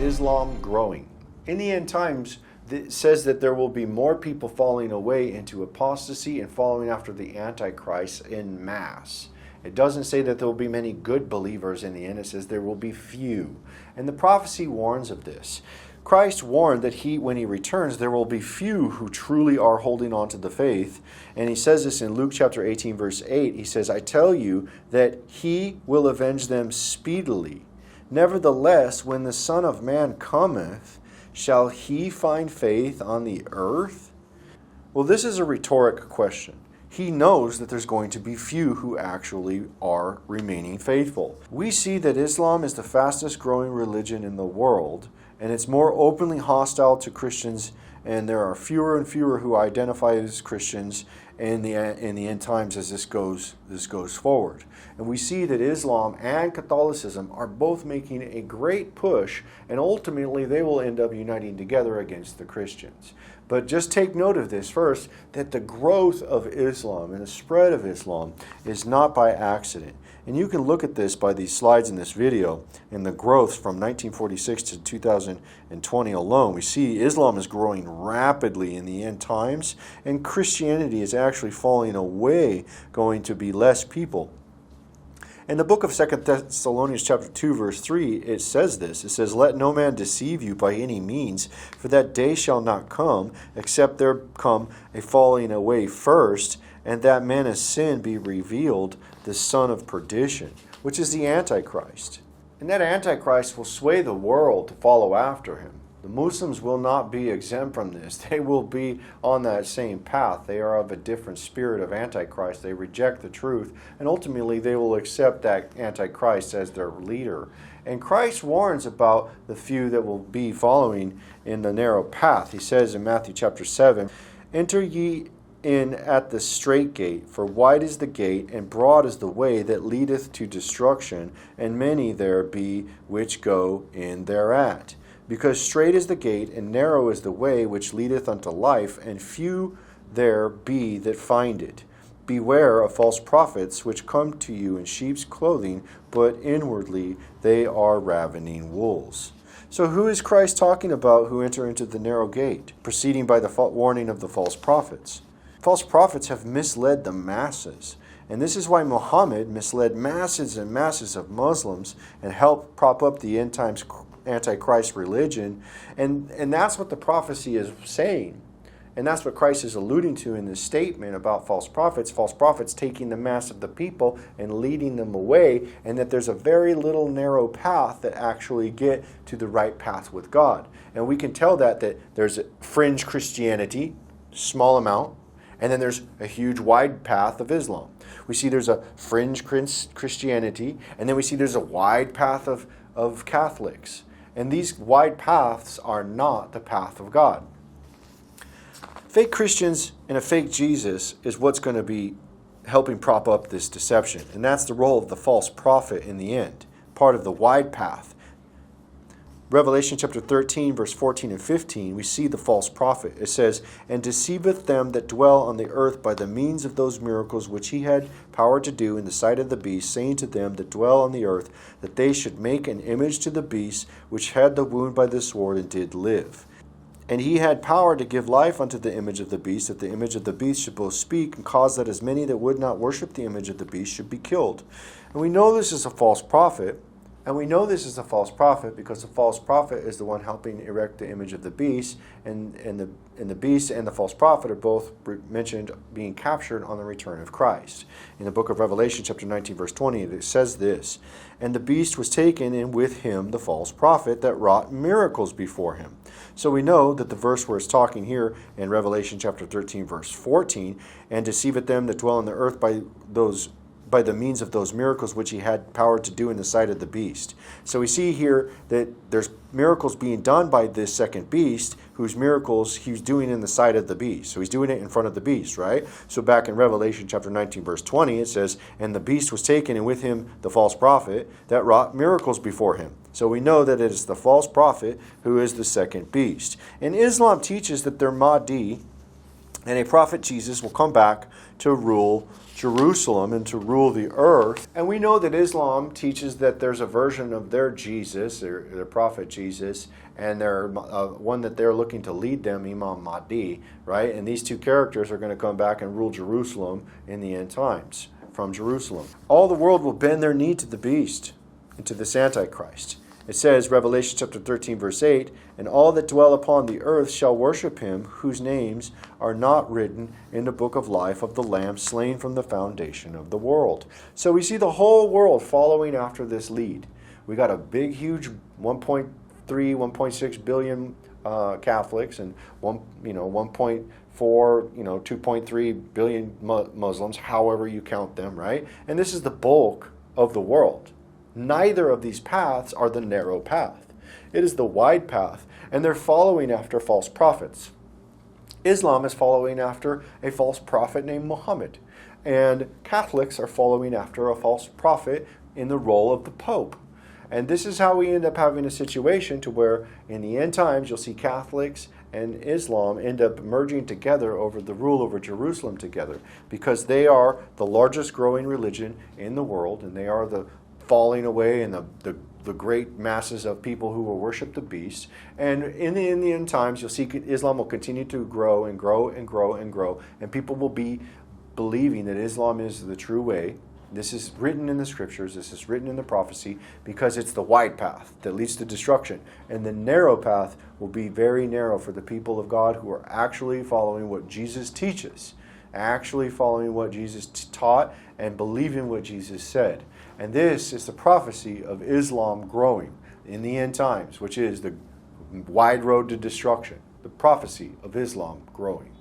Islam growing? In the end times, it says that there will be more people falling away into apostasy and following after the Antichrist in mass. It doesn't say that there will be many good believers in the end. It says there will be few. And the prophecy warns of this. Christ warned that when he returns, there will be few who truly are holding on to the faith. And he says this in Luke chapter 18, verse 8. He says, I tell you that he will avenge them speedily. Nevertheless, when the Son of Man cometh, shall he find faith on the earth? Well, this is a rhetoric question. He knows that there's going to be few who actually are remaining faithful. We see that Islam is the fastest growing religion in the world, and it's more openly hostile to Christians, and there are fewer and fewer who identify as Christians in the end times as this goes forward. And we see that Islam and Catholicism are both making a great push, and ultimately they will end up uniting together against the Christians. But just take note of this first, that the growth of Islam and the spread of Islam is not by accident. And you can look at this by these slides in this video, and the growth from 1946 to 2020 alone. We see Islam is growing rapidly in the end times, and Christianity is actually falling away, going to be less people. In the book of 2 Thessalonians chapter 2, verse 3, it says this. It says, let no man deceive you by any means, for that day shall not come, except there come a falling away first, and that man of sin be revealed, the son of perdition, which is the Antichrist. And that Antichrist will sway the world to follow after him. The Muslims will not be exempt from this. They will be on that same path. They are of a different spirit of Antichrist. They reject the truth, and ultimately they will accept that Antichrist as their leader. And Christ warns about the few that will be following in the narrow path. He says in Matthew chapter 7, enter ye in at the strait gate, for wide is the gate, and broad is the way that leadeth to destruction, and many there be which go in thereat. Because strait is the gate, and narrow is the way which leadeth unto life, and few there be that find it. Beware of false prophets, which come to you in sheep's clothing, but inwardly they are ravening wolves. So who is Christ talking about who enter into the narrow gate, proceeding by the warning of the false prophets? False prophets have misled the masses. And this is why Muhammad misled masses and masses of Muslims and helped prop up the end times Antichrist religion. And that's what the prophecy is saying. And that's what Christ is alluding to in this statement about false prophets taking the mass of the people and leading them away, and that there's a very little narrow path that actually get to the right path with God. And we can tell that there's a fringe Christianity, small amount, and then there's a huge wide path of Islam. We see there's a fringe Christianity, and then we see there's a wide path of Catholics. And these wide paths are not the path of God. Fake Christians and a fake Jesus is what's going to be helping prop up this deception. And that's the role of the false prophet in the end, part of the wide path. Revelation chapter 13, verse 14 and 15, we see the false prophet. It says, and deceiveth them that dwell on the earth by the means of those miracles which he had power to do in the sight of the beast, saying to them that dwell on the earth, that they should make an image to the beast, which had the wound by the sword and did live. And he had power to give life unto the image of the beast, that the image of the beast should both speak, and cause that as many that would not worship the image of the beast should be killed. And we know this is a false prophet. And we know this is a false prophet because the false prophet is the one helping erect the image of the beast, and the beast and the false prophet are both mentioned being captured on the return of Christ. In the book of Revelation, chapter 19, verse 20, it says this, and the beast was taken, and with him the false prophet that wrought miracles before him. So we know that the verse where it's talking here in Revelation chapter 13, verse 14, and deceiveth them that dwell on the earth by the means of those miracles which he had power to do in the sight of the beast. So we see here that there's miracles being done by this second beast, whose miracles he's doing in the sight of the beast. So he's doing it in front of the beast, right? So back in Revelation chapter 19, verse 20, it says, and the beast was taken, and with him the false prophet that wrought miracles before him. So we know that it is the false prophet who is the second beast. And Islam teaches that their Mahdi And a prophet Jesus will come back to rule Jerusalem and to rule the earth. And we know that Islam teaches that there's a version of their Jesus, their prophet Jesus, and their one that they're looking to lead them, Imam Mahdi, right? And these two characters are going to come back and rule Jerusalem in the end times from Jerusalem. All the world will bend their knee to the beast and to this Antichrist. It says, Revelation chapter 13, verse 8, and all that dwell upon the earth shall worship him, whose names are not written in the book of life of the Lamb slain from the foundation of the world. So we see the whole world following after this lead. We got a big, huge 1.3, 1.6 billion Catholics and 1.4, 2.3 billion Muslims, however you count them, right? And this is the bulk of the world. Neither of these paths are the narrow path. It is the wide path, and they're following after false prophets. Islam is following after a false prophet named Muhammad, and Catholics are following after a false prophet in the role of the Pope. And this is how we end up having a situation to where in the end times you'll see Catholics and Islam end up merging together over the rule over Jerusalem together, because they are the largest growing religion in the world, and they are the falling away and the great masses of people who will worship the beast. And in the end times, you'll see Islam will continue to grow and grow and grow and grow, and people will be believing that Islam is the true way. This is written in the scriptures, this is written in the prophecy, because it's the wide path that leads to destruction. And the narrow path will be very narrow for the people of God who are actually following what Jesus teaches, actually following what Jesus taught and believing what Jesus said. And this is the prophecy of Islam growing in the end times, which is the wide road to destruction, the prophecy of Islam growing.